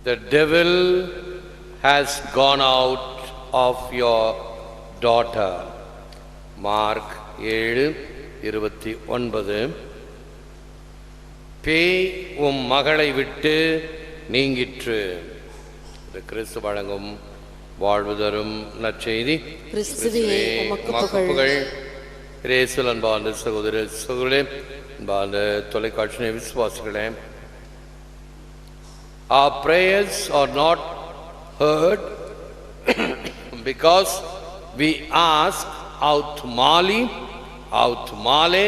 the devil has gone out of your daughter. Mark 7:29. பேய் உம் மகளை விட்டு நீங்கிற்று. கிறிஸ்து வழங்கும் வாழ்வு தரும் நற்செய்தி. இயேசுவில் அன்பார்ந்த சகோதர சகோதரர்களே, அன்பார்ந்த தொலைக்காட்சி விசுவாசிகளே, our prayers are not heard because we ask out mali, out male,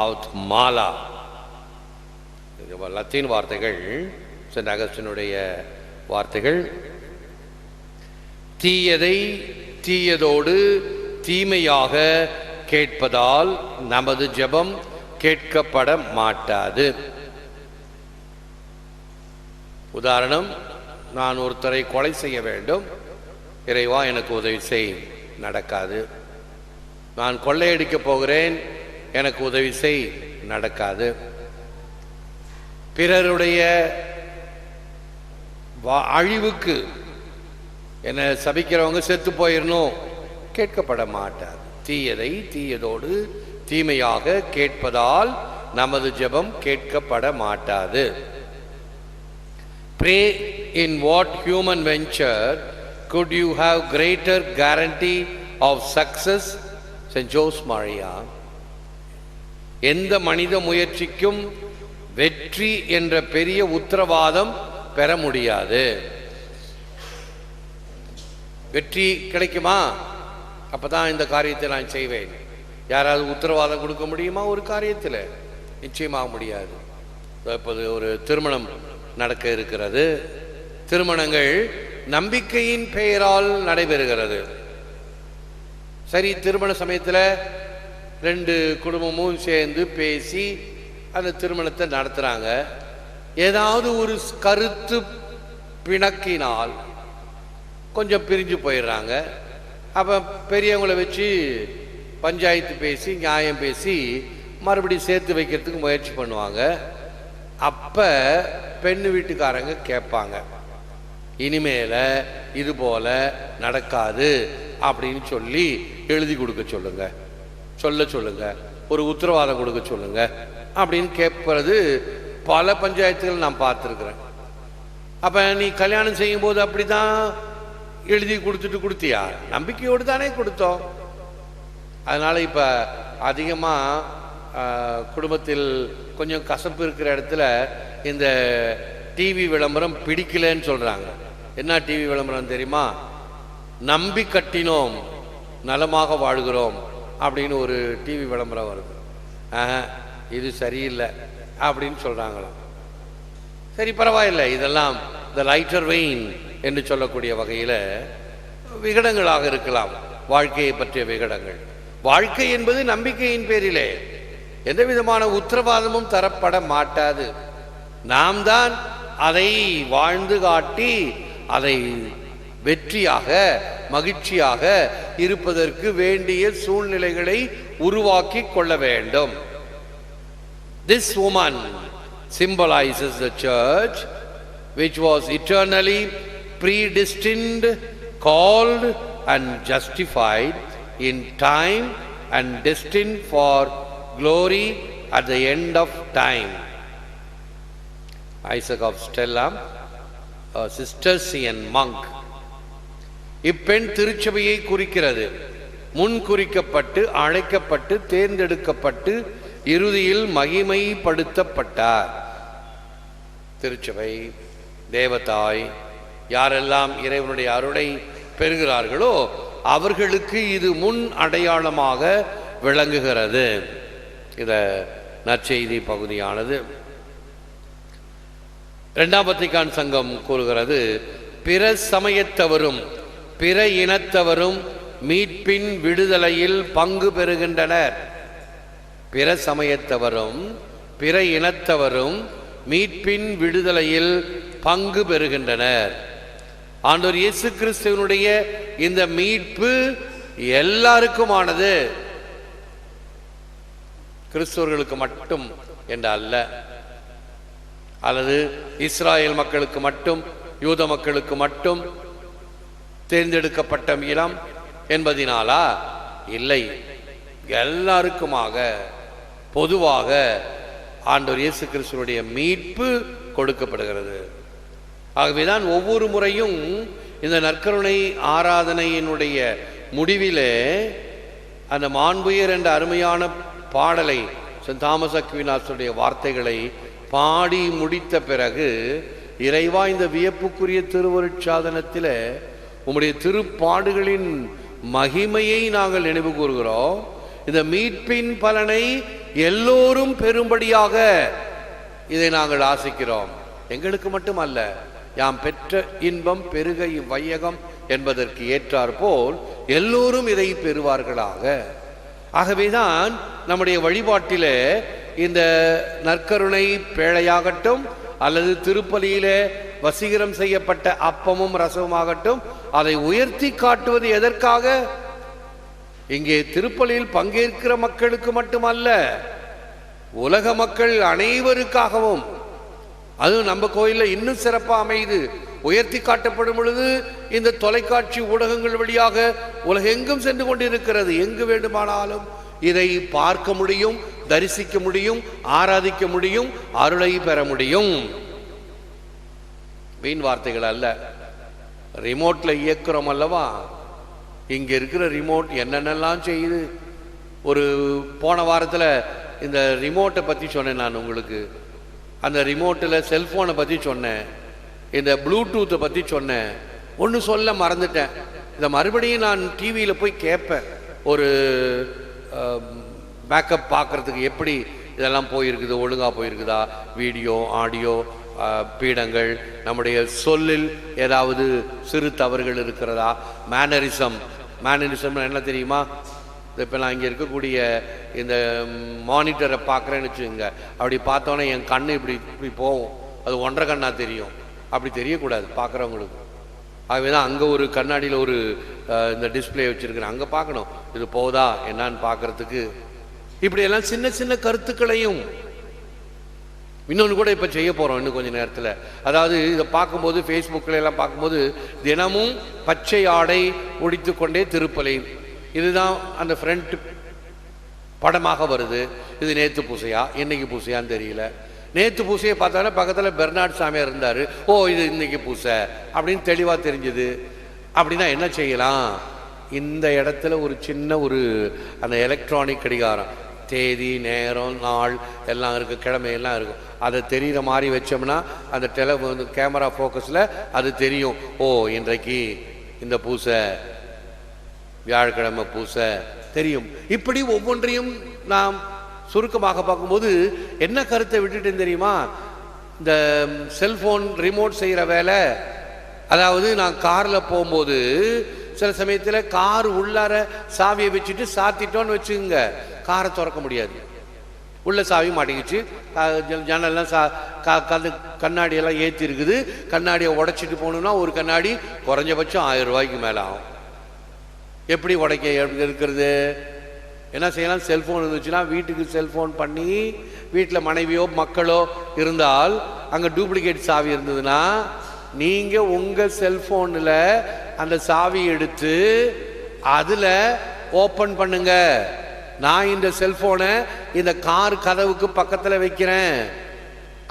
out mala. Latin வார்த்தைகள், சென்ட் அகஸ்டினுடைய வார்த்தைகள். தீயதை தீயதோடு தீமையாக கேட்பதால் நமது ஜெபம் கேட்கப்பட மாட்டாது. உதாரணம், நான் ஒருத்தரை கொலை செய்ய வேண்டும், இறைவா எனக்கு உதவி செய், நடக்காது. நான் கொள்ளையடிக்க போகிறேன், எனக்கு உதவி செய், நடக்காது. பிறருடைய அழிவுக்கு என்ன சபிக்கிறவங்க செத்து போயிடணும், கேட்கப்பட மாட்டாது. தீயதை தீயதோடு தீமையாக கேட்பதால் நமது ஜெபம் கேட்கப்பட மாட்டாது. Pray in what human venture could you have greater guarantee of success? Saint Jose Maria. எந்த மனித முயற்சிக்கும் வெற்றி என்ற பெரிய உத்தரவாதம் பெற முடியாது. வெற்றி கிடைக்குமா? அப்பதான் இந்த காரியத்தை நான் செய்வேன். யாராவது உத்தரவாதம் கொடுக்க முடியுமா ஒரு காரியத்தில்? நிச்சயமாக முடியாது. இப்போது ஒரு திருமணம் நடக்க இருக்கிறது. திருமணங்கள் நம்பிக்கையின் பெயரால் நடைபெறுகிறது. சரி, திருமண சமயத்தில் ரெண்டு குடும்பமும் சேர்ந்து பேசி அந்த திருமணத்தை நடத்துகிறாங்க. ஏதாவது ஒரு கருத்து பிணக்கினால் கொஞ்சம் பிரிஞ்சு போயிடுறாங்க. அப்போ பெரியவங்களை வச்சு பஞ்சாயத்து பேசி நியாயம் பேசி மறுபடியும் சேர்த்து வைக்கிறதுக்கு முயற்சி பண்ணுவாங்க. அப்போ பெண்ணு வீட்டுக்காரங்க கேட்பாங்க, இனிமேல இது போல நடக்காது அப்படின்னு சொல்லி எழுதி கொடுக்க சொல்லுங்க, சொல்லுங்க, ஒரு உத்தரவாதம் கொடுக்க சொல்லுங்க அப்படின்னு கேட்பது பல பஞ்சாயத்துகள் நான் பார்த்துருக்குறேன். அப்போ நீ கல்யாணம் செய்யும் போது அப்படிதான் எழுதி கொடுத்தியா? நம்பிக்கையோடு தானே கொடுத்தோம். அதனால் இப்போ அதிகமாக குடும்பத்தில் கொஞ்சம் கசப்பு இருக்கிற இடத்துல இந்த டிவி விளம்பரம் பிடிக்கலன்னு சொல்கிறாங்க. என்ன டிவி விளம்பரம் தெரியுமா? நம்பி கட்டினோம் நலமாக வாழ்கிறோம் அப்படின்னு ஒரு டிவி விளம்பரம் வருது. இது சரியில்லை அப்படின்னு சொல்கிறாங்களாம். சரி, பரவாயில்லை, இதெல்லாம் த லைட்டர் வெயின் என்று சொல்லக்கூடிய வகையில் விகடங்களாக இருக்கலாம், வாழ்க்கையை பற்றிய விகடங்கள். வாழ்க்கை என்பது நம்பிக்கையின் பேரிலே எந்த விதமான உத்தரவாதமும் தரப்பட மாட்டாது. நாம் தான் அதை வாழ்ந்து காட்டி அதை வெற்றியாக மகிழ்ச்சியாக இருப்பதற்கு வேண்டிய சூழ்நிலைகளை உருவாக்கி கொள்ள வேண்டும். This woman symbolizes the church which was eternally predestined, called and justified in time and destined for glory at the end of time. Isaac of Stella, a Cistercian monk. இப்பெண் திருச்சபையை குறிக்கிறது. முன் குறிக்கப்பட்டு அழைக்கப்பட்டு தேர்ந்தெடுக்கப்பட்டு இறுதியில் மகிமைப்படுத்தப்பட்டார். திருச்சபை தேவதாய் யாரெல்லாம் இறைவனுடைய அருளை பெறுகிறார்களோ அவர்களுக்கு இது முன் அடையாளமாக விளங்குகிறது. இத நற்செய்தி பகுதியானது. இரண்டாம் வத்திக்கான் சங்கம் கூறுகிறது, பிற சமயத்தவரும் பிற இனத்தவரும் மீட்பின் விடுதலையில் பங்கு பெறுகின்றனர். பிற சமயத்தவரும் பிற இனத்தவரும் மீட்பின் விடுதலையில் பங்கு பெறுகின்றனர். ஆண்டவர் இயேசு கிறிஸ்துவினுடைய இந்த மீட்பு எல்லாருக்குமானது, கிறிஸ்தவர்களுக்கு மட்டும் என்று அல்ல, அல்லது இஸ்ராயேல் மக்களுக்கு மட்டும் யூத மக்களுக்கு மட்டும் தேர்ந்தெடுக்கப்பட்ட இடம் என்பதினாலா? இல்லை, எல்லாருக்குமாக பொதுவாக ஆண்டவர் இயேசு கிறிஸ்துவுடைய மீட்பு கொடுக்கப்படுகிறது. ஆகவேதான் ஒவ்வொரு முறையும் இந்த நற்கருணை ஆராதனையினுடைய முடிவிலே அந்த மாண்புயர் என்ற அருமையான பாடலை, சென்ட் தாமஸ் அக்வினாஸுடைய வார்த்தைகளை பாடி முடித்த பிறகு, இறைவா இந்த வியப்புக்குரிய திருவருட்சாதனத்தில் உம்முடைய திருப்பாடுகளின் மகிமையை நாங்கள் நினைவு கூறுகிறோம். இந்த மீட்பின் பலனை எல்லோரும் பெறும்படியாக இதை நாங்கள் ஆசிக்கிறோம். எங்களுக்கு மட்டுமல்ல, யாம் பெற்ற இன்பம் பெருக இவ்வையகம் என்பதற்கு ஏற்றாற்போல் எல்லோரும் இதை பெறுவார்களாக. ஆகவேதான் நம்முடைய வழிபாட்டிலே இந்த நற்கருணை பேழையாகட்டும் அல்லது திருப்பலியிலே வசீகரம் செய்யப்பட்ட அப்பமும் ரசமுமாகட்டும், அதை உயர்த்தி காட்டுவது எதற்காக? இங்கே திருப்பலியில் பங்கேற்கிற மக்களுக்கு மட்டுமல்ல, உலக மக்கள் அனைவருக்காகவும். அதுவும் நம்ம கோயிலில் இன்னும் சிறப்பாக அமைது. உயர்த்தி காட்டப்படும் பொழுது இந்த தொலைக்காட்சி ஊடகங்கள் வழியாக உலகெங்கும் சென்று கொண்டிருக்கிறது. எங்கு வேண்டுமானாலும் இதை பார்க்க முடியும், தரிசிக்க முடியும், ஆராதிக்க முடியும், அருளை பெற முடியும். வீண் வார்த்தைகள் அல்ல. ரிமோட்ல இயக்குறோம் அல்லவா? இங்க இருக்கிற ரிமோட் என்னென்னலாம் செய்யுது. ஒரு போன வாரத்தில் இந்த ரிமோட்டை பற்றி சொன்னேன் நான் உங்களுக்கு. அந்த ரிமோட்டில் செல்ஃபோனை பற்றி சொன்னேன், இந்த ப்ளூடூத்தை பற்றி சொன்னேன். ஒன்று சொல்ல மறந்துட்டேன். இதை மறுபடியும் நான் டிவியில் போய் கேட்பேன். ஒரு பேக்கப் பார்க்குறதுக்கு எப்படி இதெல்லாம் போயிருக்குது, ஒழுங்காக போயிருக்குதா, வீடியோ ஆடியோ பீடங்கள், நம்முடைய சொல்லில் ஏதாவது சிறு தவறுகள் இருக்கிறதா, மேனரிசம் என்ன தெரியுமா? இப்போ நான் இங்கே இருக்கக்கூடிய இந்த மானிட்டரை பார்க்குறேன்னு வச்சுக்கோங்க, அப்படி பார்த்தோன்னே என் கண்ணு இப்படி போகும். அது ஒன்றரை கண்ணா தெரியும். அப்படி தெரியக்கூடாது பார்க்குறவங்களுக்கு. ஆகவே தான் அங்கே ஒரு கண்ணாடியில் ஒரு இந்த டிஸ்பிளே வச்சுருக்கிறேன். அங்கே பார்க்கணும் இது போதா என்னான்னு பார்க்குறதுக்கு. இப்படியெல்லாம் சின்ன சின்ன கருத்துக்களையும் இன்னொன்று கூட இப்போ செய்ய போகிறோம் இன்னும் கொஞ்சம் நேரத்தில். அதாவது இதை பார்க்கும்போது ஃபேஸ்புக்கில் எல்லாம் பார்க்கும்போது தினமும் பச்சை ஆடை உடித்து கொண்டே திருப்பலி, இதுதான் அந்த ஃப்ரண்ட் படமாக வருது. இது நேற்று பூசையா இன்னைக்கு பூசையான்னு தெரியல. நேற்று பூசையை பார்த்தாலே பக்கத்தில் பெர்னாட் சாமியார் இருந்தார். ஓ இது இன்னைக்கு பூசை அப்படின்னு தெளிவாக தெரிஞ்சுது. அப்படின்னா என்ன செய்யலாம்? இந்த இடத்துல ஒரு சின்ன ஒரு அந்த எலக்ட்ரானிக் கடிகாரம், தேதி நேரம் நாள் எல்லாம் இருக்குது, கிழமையெல்லாம் இருக்கும். அதை தெரிகிற மாதிரி வச்சோம்னா அந்த கேமரா ஃபோக்கஸில் அது தெரியும். ஓ இன்றைக்கு இந்த பூசை, வியாழக்கிழமை பூசை தெரியும். இப்படி ஒவ்வொன்றையும் நாம் சுருக்கமாக பார்க்கும்போது என்ன கருத்தை விட்டுட்டேன்னு தெரியுமா? இந்த செல்போன் ரிமோட் செய்கிற வேலை. அதாவது நான் காரில் போகும்போது சில சமயத்தில் கார் உள்ளார சாவியை வச்சுட்டு சாத்திட்டோன்னு வச்சுங்க, காரை திறக்க முடியாது. உள்ள சாவி மாட்டிக்கிச்சு, ஜன்னல்லாம் கண்ணாடியெல்லாம் ஏற்றி இருக்குது. கண்ணாடியை உடைச்சிட்டு போகணுன்னா ஒரு கண்ணாடி குறைஞ்சபட்சம் 1000 ரூபாய்க்கு மேலே ஆகும். எப்படி உடைக்க இருக்கிறது? என்ன செய்யலாம்? செல்ஃபோன் இருந்துச்சுன்னா வீட்டுக்கு செல்ஃபோன் பண்ணி, வீட்டில் மனைவியோ மக்களோ இருந்தால் அங்கே டூப்ளிகேட் சாவி இருந்ததுன்னா நீங்கள் உங்கள் செல்ஃபோனில் அந்த சாவி எடுத்து அதில் ஓப்பன் பண்ணுங்க. நான் இந்த செல்ஃபோனை இந்த கார் கதவுக்கு பக்கத்தில் வைக்கிறேன்.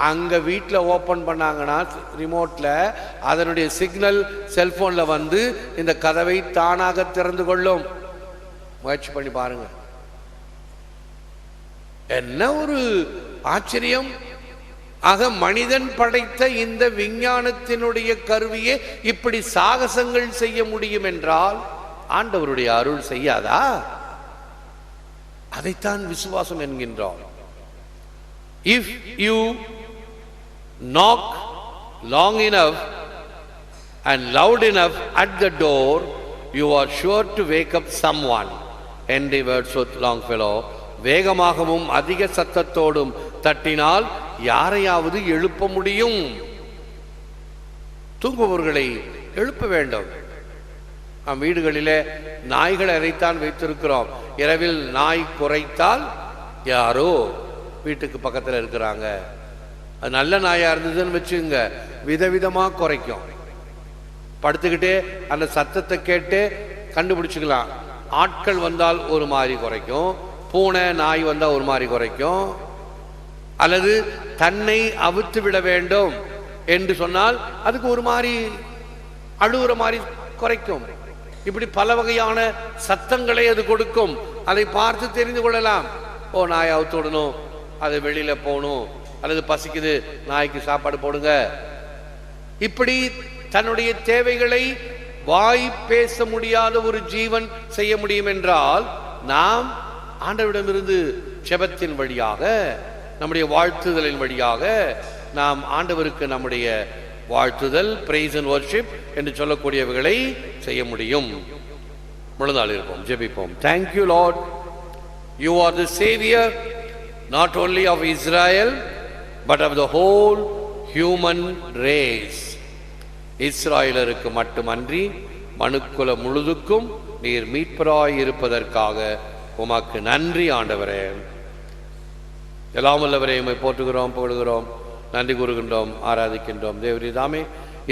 அங்கே வீட்டில் ஓப்பன் பண்ணாங்கன்னா ரிமோட்டில் அதனுடைய சிக்னல் செல்ஃபோனில் வந்து இந்த கதவை தானாக திறந்து கொள்ளும். முயற்சி பண்ணி பாருங்க. என்ன ஒரு ஆச்சரியம்! ஆக மனிதன் படைத்த இந்த விஞ்ஞானத்தினுடைய கருவியை இப்படி சாகசங்கள் செய்ய முடியும் என்றால் ஆண்டவருடைய அருள் செய்யாதா? அதைத்தான் விசுவாசம் என்கின்றோம். If you knock long enough and loud enough at the door, you are sure to wake up someone. Henry Wadsworth Longfellow. வேகமாகவும் அதிக சத்தத்தோடும் தட்டினால் யாரையாவது எழுப்ப முடியும். தூங்குபவர்களை எழுப்ப வேண்டும். நம் வீடுகளிலே நாய்களை அறைத்தான் வைத்திருக்கிறோம். இரவில் நாய் குறைத்தால் யாரோ வீட்டுக்கு பக்கத்தில் இருக்கிறாங்க. அது நல்ல நாயா இருந்ததுன்னு வச்சுங்க, விதவிதமாக குறைக்கும். படுத்துக்கிட்டே அந்த சத்தத்தை கேட்டு கண்டுபிடிச்சிக்கலாம். ஆட்கள் வந்தால் ஒரு மாதிரி குறைக்கும், பூனை நாய் வந்தால் ஒரு மாதிரி குறைக்கும், அல்லது தன்னை அவித்து விட வேண்டும் என்று சொன்னால் அதுக்கு ஒரு மாதிரி அழுகுற மாதிரி குறைக்கும். இப்படி பல வகையான சத்தங்களை அது கொடுக்கும். அதை பார்த்து தெரிந்து கொள்ளலாம். ஓ, நாய் அவுத்து விடணும், அது வெளியில போகணும், அல்லது பசிக்குது நாய்க்கு சாப்பாடு போடுங்க. இப்படி தன்னுடைய தேவைகளை வாய் பேச முடியாத ஒரு ஜீவன் செய்ய முடியும் என்றால், நாம் ஆண்டவரிடமிருந்து ஜெபத்தின் வழியாக, நம்முடைய வாழ்த்துதலின் வழியாக நாம் ஆண்டவருக்கு நம்முடைய வாழ்த்துதல், praise and worship என்று சொல்லக்கூடியவைகளை செய்ய முடியும். முழுநாள் இருப்போம், ஜெபிப்போம். Thank you Lord, you are the savior not only of Israel but of the whole human race. இஸ்ராயலருக்கு மட்டுமன்றி மனுக்குல முழுதுக்கும் நீர் மீட்பராய் இருப்பதற்காக உமக்கு நன்றி ஆண்டவரே. எல்லாம் வல்லவரே, உம்மை போற்றுகிறோம், புகழுகிறோம், நன்றி கூறுகின்றோம், ஆராதிக்கின்றோம். தேவரீதாமே,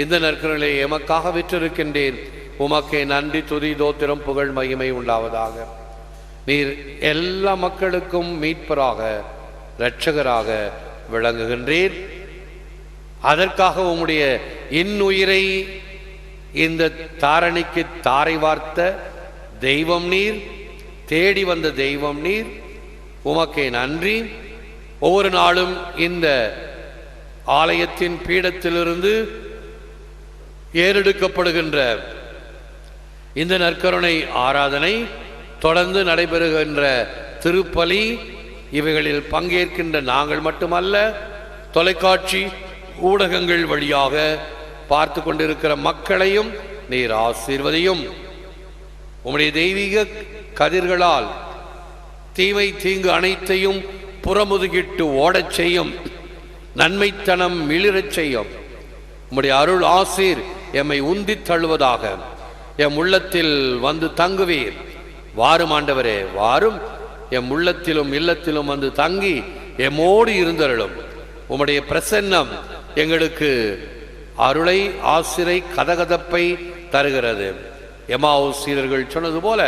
இந்த நற்கருணை எமக்காக விற்றிருக்கின்றேன். உமக்கே நன்றி, துதி, தோத்திரம், புகழ், மகிமை உண்டாவதாக. நீர் எல்லா மக்களுக்கும் மீட்பராக, இரட்சகராக விளங்குகின்றீர். அதற்காக உம்முடைய இன்னுயிரை இந்த தாரணிக்கு தாரை வார்த்த தெய்வம் நீர், தேடி வந்த தெய்வம் நீர். உமக்கே நன்றி. ஒவ்வொரு நாளும் இந்த ஆலயத்தின் பீடத்திலிருந்து ஏறெடுக்கப்படுகின்ற இந்த நற்கருணை ஆராதனை, தொடர்ந்து நடைபெறுகின்ற திருப்பலி, இவைகளில் பங்கேற்கின்ற நாங்கள் மட்டுமல்ல, தொலைக்காட்சி ஊடகங்கள் வழியாக பார்த்து கொண்டிருக்கிற மக்களையும் நீர் ஆசீர்வதியும். உம்முடைய தெய்வீக கதிர்களால் தீமை தீங்கு அனைத்தையும் புறமுதுகிட்டு ஓடச் செய்யும், நன்மைத்தனம் மிளிரச் செய்யும். உம்முடைய அருள் ஆசீர் எம்மை உந்தித் தள்ளுவதாக. எம் உள்ளத்தில் வந்து தங்குவீர். வாரும் ஆண்டவரே, வாரும். எம் உள்ளத்திலும் இல்லத்திலும் வந்து தங்கி எம்மோடு இருந்தருளும். உம்முடைய பிரசன்னம் எங்களுக்கு அருளை, ஆசிரை, கதகதப்பை தருகிறது. எம்மாவுஸ் சீடர்கள் சொன்னது போல,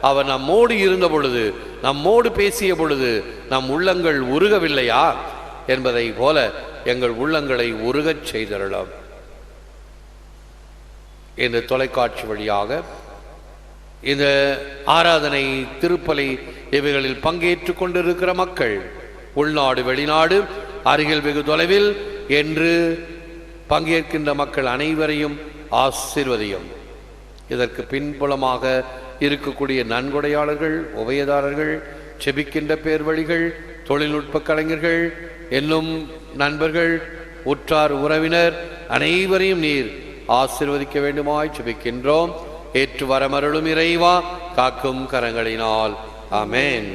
அவர் நம்மோடு இருந்த பொழுது, நம்மோடு பேசிய பொழுது நம் உள்ளங்கள் உருகவில்லையா என்பதை போல எங்கள் உள்ளங்களை உருகச் செய்தருளும். இந்த தொலைக்காட்சி வழியாக இந்த ஆராதனை, திருப்பலி இவைகளில் பங்கேற்று கொண்டிருக்கிற மக்கள், உள்நாடு வெளிநாடு, அருகில் வெகு தொலைவில் என்று பங்கேற்கின்ற மக்கள் அனைவரையும் ஆசீர்வதியும். இதற்கு பின்புலமாக இருக்கக்கூடிய நன்கொடையாளர்கள், உபயதாரர்கள், செபிக்கின்ற பேர் வழிகள், தொழில்நுட்ப கலைஞர்கள், என்னும் நண்பர்கள், உற்றார் உறவினர் அனைவரையும் நீர் ஆசீர்வதிக்க வேண்டுமாய் செபிக்கின்றோம். ஏற்று வரமருளும் இறைவா, காக்கும் கரங்களினால். ஆமென்.